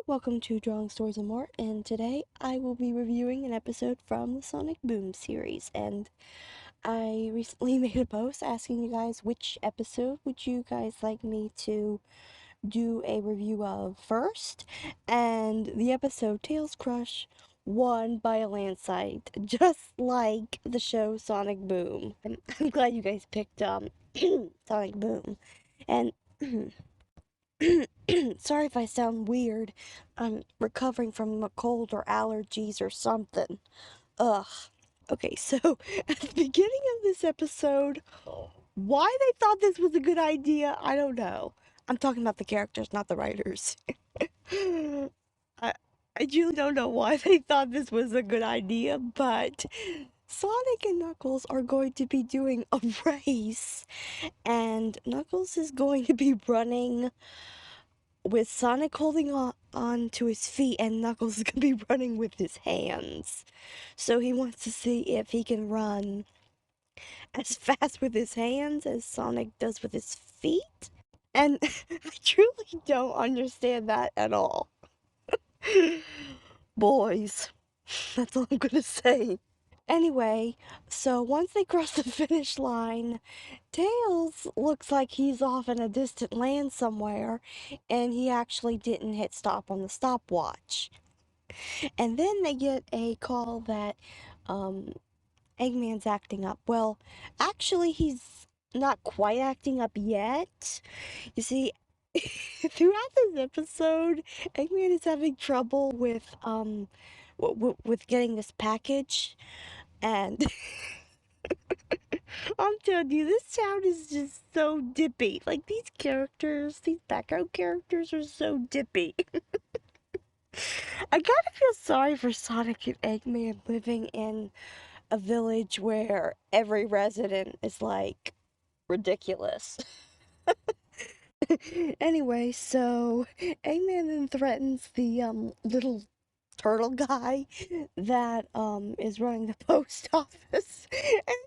welcome to Drawing Stories and More, and today I will be reviewing an episode from the Sonic Boom series, and I recently made a post asking you guys which episode would you guys like me to do a review of first, and the episode Tails Crush won by a landslide, just like the show Sonic Boom. I'm glad you guys picked Sonic Boom, and sorry if I sound weird. I'm recovering from a cold or allergies or something. Ugh. Okay, so at the beginning of this episode, why they thought this was a good idea, I don't know. I'm talking about the characters, not the writers. I I truly don't know why they thought this was a good idea, but Sonic and Knuckles are going to be doing a race, and Knuckles is going to be running with Sonic holding on to his feet, and Knuckles is gonna be running with his hands. So he wants to see if he can run as fast with his hands as Sonic does with his feet. And I truly don't understand that at all. Boys, that's all I'm gonna say. Anyway, so once they cross the finish line, Tails looks like he's off in a distant land somewhere, and he actually didn't hit stop on the stopwatch. And then they get a call that um, Eggman's acting up. Well, actually, he's not quite acting up yet. You see, throughout this episode, Eggman is having trouble with with getting this package, and I'm telling you, this town is just so dippy. Like, these characters, these background characters are so dippy. I gotta feel sorry for Sonic and Eggman living in a village where every resident is, like, ridiculous. Anyway, so Eggman then threatens the, little turtle guy that, is running the post office. And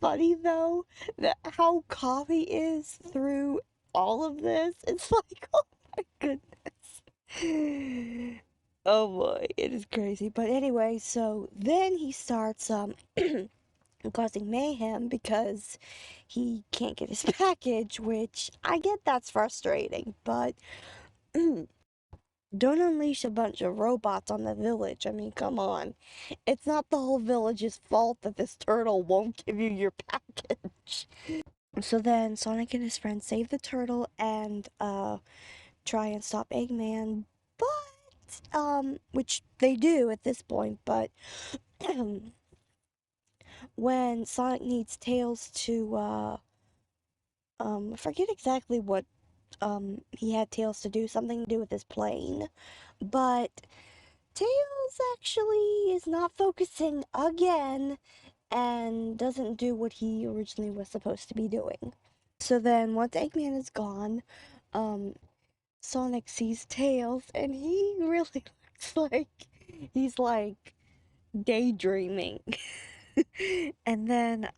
funny though that how Kami is through all of this. It's like, oh my goodness. Oh boy, it is crazy. But anyway, so then he starts causing mayhem because he can't get his package, which I get that's frustrating, but don't unleash a bunch of robots on the village. I mean, come on. It's not the whole village's fault that this turtle won't give you your package. So then Sonic and his friends save the turtle and try and stop Eggman, but which they do at this point, but when Sonic needs Tails to I forget exactly what he had Tails to do, something to do with his plane, but Tails actually is not focusing again and doesn't do what he originally was supposed to be doing. So then once Eggman is gone, um Sonic sees Tails and he really looks like he's like daydreaming. And then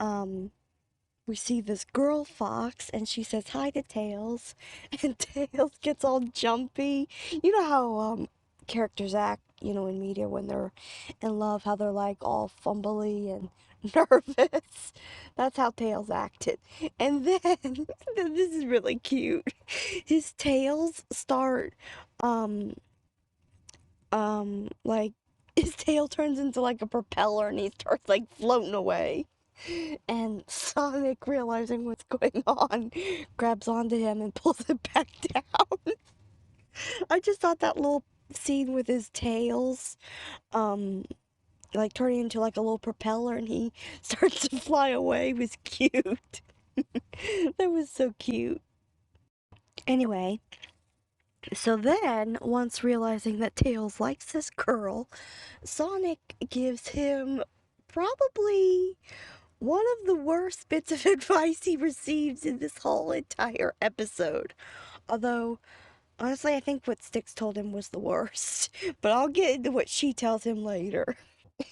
we see this girl fox and she says hi to Tails and Tails gets all jumpy. You know how characters act, you know, in media when they're in love, how they're like all fumbly and nervous. That's how Tails acted. And then this is really cute. His tails start like his tail turns into like a propeller and he starts like floating away. And Sonic, realizing what's going on, grabs onto him and pulls it back down. I just thought that little scene with his tails, like turning into like a little propeller and he starts to fly away was cute. That was so cute. Anyway, so then, once realizing that Tails likes this girl, Sonic gives him probably one of the worst bits of advice he receives in this whole entire episode. Although, honestly, I think what Styx told him was the worst. But I'll get into what she tells him later.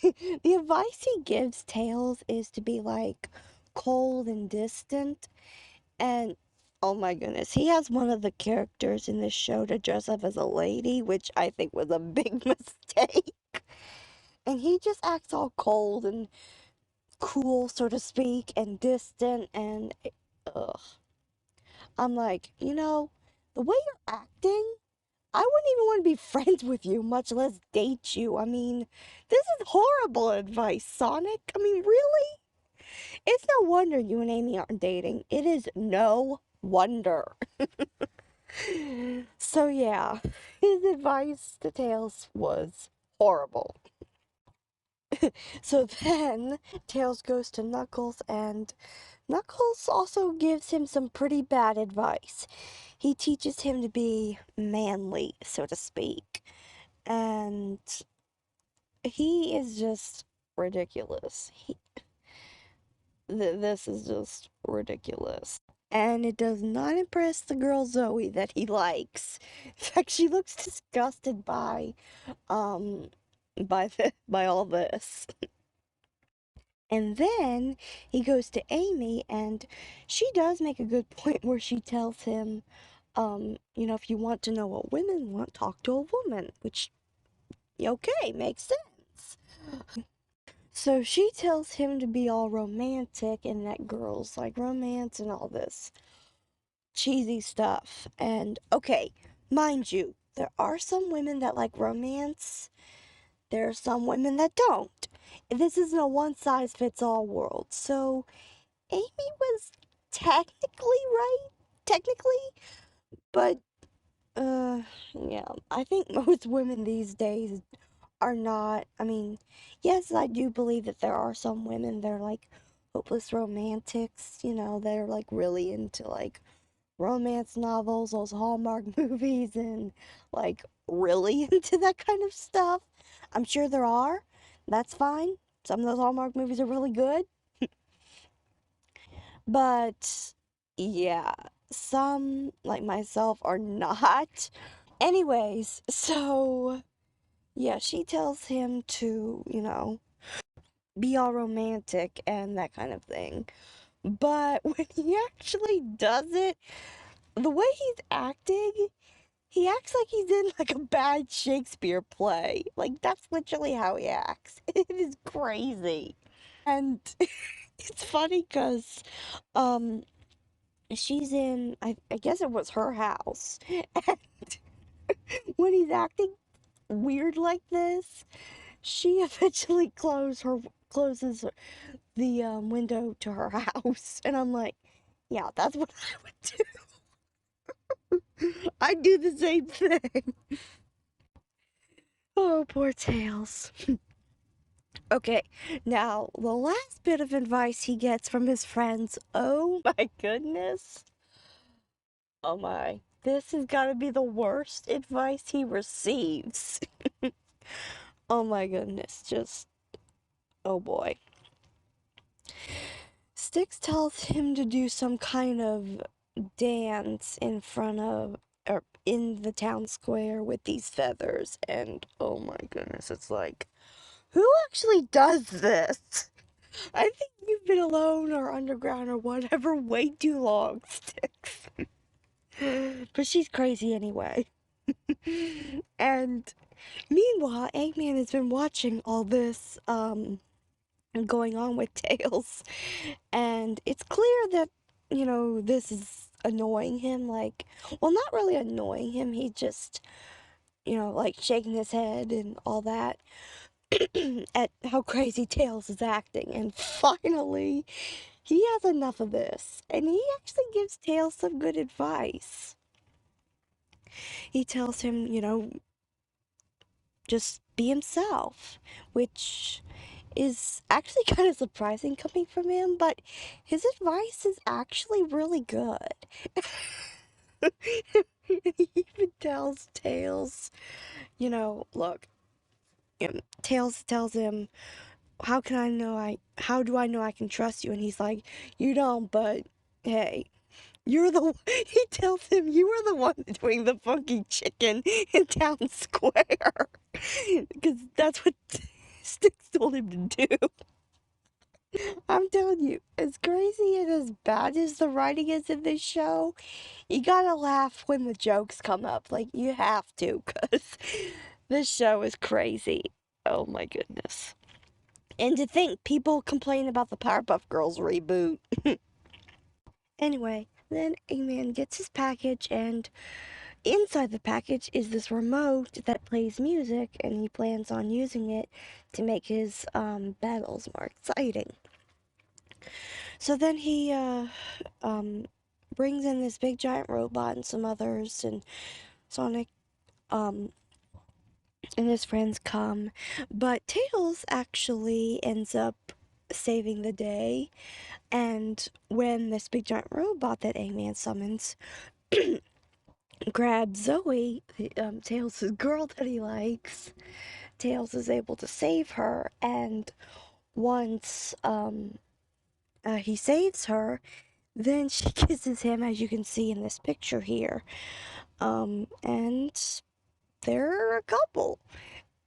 The advice he gives Tails is to be like cold and distant, and Oh my goodness. He has one of the characters in this show to dress up as a lady, which I think was a big mistake. And he just acts all cold and cool, so to speak, and distant, and ugh. I'm like, the way you're acting, I wouldn't even want to be friends with you, much less date you. I mean, this is horrible advice, Sonic. I mean, really? It's no wonder you and Amy aren't dating. It is no wonder. So, yeah, his advice to Tails was horrible. So then, Tails goes to Knuckles, and Knuckles also gives him some pretty bad advice. He teaches him to be manly, so to speak. And he is just ridiculous. This is just ridiculous. And it does not impress the girl Zoe that he likes. In fact, she looks disgusted um by all this. And then he goes to Amy, and she does make a good point where she tells him, if you want to know what women want, talk to a woman, which, okay, makes sense. So she tells him to be all romantic and that girls like romance and all this cheesy stuff. And okay, mind you, there are some women that like romance, there are some women that don't. This isn't a one size fits all world. So Amy was technically right, technically, but uh yeah, I think most women these days are not. I mean, yes, I do believe that there are some women that are like hopeless romantics, they're like really into like romance novels, those Hallmark movies, and like really into that kind of stuff. I'm sure there are. That's fine. Some of those Hallmark movies are really good. But yeah, some, like myself, are not. Anyways, so yeah, she tells him to, be all romantic and that kind of thing. But when he actually does it, the way he's acting, he acts like he's in like a bad Shakespeare play. Like that's literally how he acts. It is crazy. And it's funny because um she's in I guess it was her house. And when he's acting weird like this, she eventually closes the window to her house, and I'm like, yeah, that's what I would do. I'd do the same thing. Oh, poor Tails. Okay, now the last bit of advice he gets from his friends. Oh my goodness. Oh my. This has got to be the worst advice he receives. Oh my goodness. Just, oh boy. Styx tells him to do some kind of dance in front of, or in the town square with these feathers, and oh my goodness, it's like, who actually does this? I think you've been alone or underground or whatever way too long, Styx. But she's crazy anyway. And meanwhile, Eggman has been watching all this going on with Tails, and it's clear that, this is annoying him. Like, well, not really annoying him, he just, like shaking his head and all that at how crazy Tails is acting. And finally, he has enough of this, and he actually gives Tails some good advice. He tells him, just be himself, which is actually kind of surprising coming from him, but his advice is actually really good. He even tells Tails, look, Tails tells him, how do I know I can trust you? And he's like, you don't, but hey, he tells him you were the one doing the funky chicken in town square. Because that's what Sticks told him to do. I'm telling you, as crazy and as bad as the writing is in this show, you gotta laugh when the jokes come up. Like, you have to, because this show is crazy. Oh my goodness. And to think people complain about the Powerpuff Girls reboot. Anyway, then Eggman gets his package, and inside the package is this remote that plays music, and he plans on using it to make his battles more exciting. So then he um, brings in this big giant robot and some others, and Sonic um, and his friends come. But Tails actually ends up saving the day, and when this big giant robot that Eggman summons grabs Zoe, Tails' girl that he likes, Tails is able to save her, and once he saves her, then she kisses him, as you can see in this picture here. And they're a couple.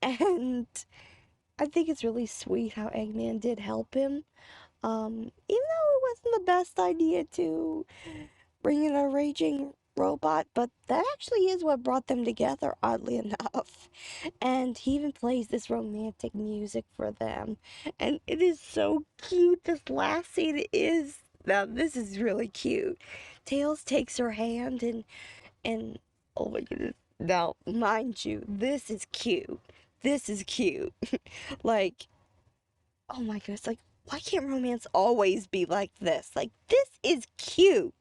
And I think it's really sweet how Eggman did help him. Even though it wasn't the best idea to bring in a raging robot, but that actually is what brought them together, oddly enough. And he even plays this romantic music for them. And it is so cute. This last scene is. Now, this is really cute. Tails takes her hand and oh my goodness. Now, mind you, this is cute. This is cute. Like, oh my goodness, like, why can't romance always be like this? Like, this is cute.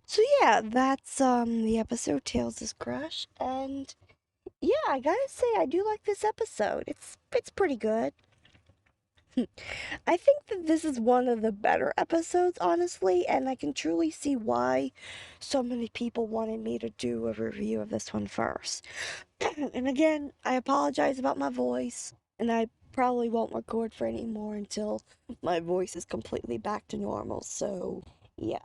So yeah, that's the episode Tails' Crush, and yeah, I gotta say I do like this episode. It's pretty good. I think that this is one of the better episodes, honestly, and I can truly see why so many people wanted me to do a review of this one first. And again, I apologize about my voice, and I probably won't record for any more until my voice is completely back to normal. So, yeah.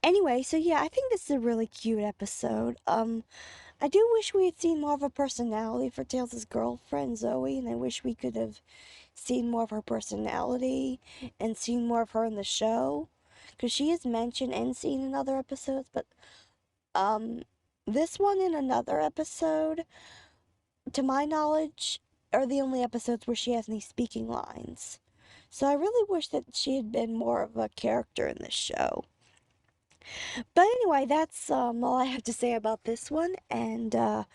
Anyway, so yeah, I think this is a really cute episode. I do wish we had seen more of a personality for Tails' girlfriend Zoe, and I wish we could have seen more of her personality and seen more of her in the show, because she is mentioned and seen in other episodes, but um, this one in another episode, to my knowledge, are the only episodes where she has any speaking lines. So I really wish that she had been more of a character in this show. But anyway, that's all I have to say about this one, and bye.